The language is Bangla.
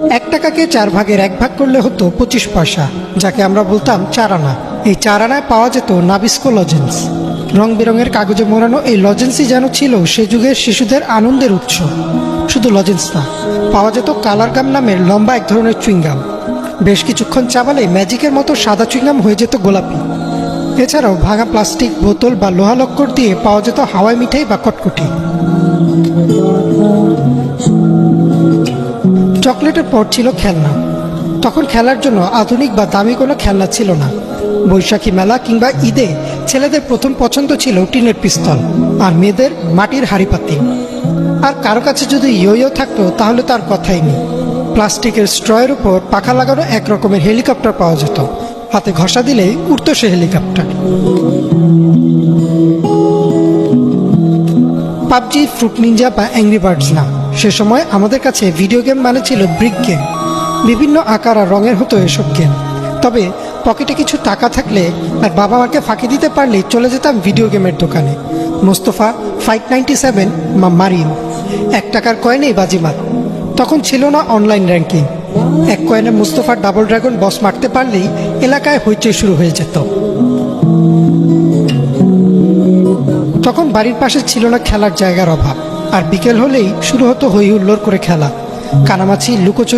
1 টাকাকে 4 ভাগের 1 ভাগ করলে হতো 25 পয়সা, যাকে আমরা বলতাম 4 আনা। এই 4 আনায় পাওয়া যেত নাবিস্কো লজেন্স। রং বেরঙের কাগজে মোড়ানো এই লজেন্সই যেন ছিল সে যুগের শিশুদের আনন্দের উৎস। শুধু লজেন্স না, পাওয়া যেত কালার গাম নামের লম্বা এক ধরনের চুইংগাম। বেশ কিছুক্ষণ চাবালে ম্যাজিকের মতো সাদা চুইংগাম হয়ে যেত গোলাপি। এছাড়াও ভাঙা প্লাস্টিক বোতল বা লোহা লক্কর দিয়ে পাওয়া যেত হাওয়াই মিঠাই বা কটকটি। চকলেটের পর ছিল খেলনা। তখন খেলার জন্য আধুনিক বা দামি কোনো খেলনা ছিল না। বৈশাখী মেলা কিংবা ঈদে ছেলেদের প্রথম পছন্দ ছিল টিনের পিস্তল, আর মেয়েদের মাটির হাঁড়িপাতিল। আর কারো কাছে যদি ইয়ো থাকতো তাহলে তার কথাই নেই। প্লাস্টিকের স্ট্রয়ের উপর পাখা লাগানো এক রকমের হেলিকপ্টার পাওয়া যেত। হাতে ঘষা দিলেই উড়তো সে হেলিকপ্টার। পাবজি, ফ্রুট নিনজা বা অ্যাংরি বার্ডস না, সে সময় আমাদের কাছে ভিডিও গেম মানে ছিল ব্রিক গেম। বিভিন্ন আকার আর রঙের হতো এসব গেম। তবে পকেটে কিছু টাকা থাকলে আর বাবা মাকে ফাঁকি দিতে পারলেই চলে যেতাম ভিডিও গেমের দোকানে। মোস্তফা, ফাইট 97 বা মারিন। 1 টাকার কয়েনেই বাজিমাত। তখন ছিল না অনলাইন র্যাঙ্কিং। 1 কয়েনে মোস্তফার ডাবল ড্রাগন বস মারতে পারলেই এলাকায় হইচই শুরু হয়ে যেত। তখন বাড়ির পাশে ছিল না খেলার জায়গার অভাব, আর বিকেল হলেই শুরু হতো হই হুল্লোড় করে খেলা। কানামাছি, লুকোচুরি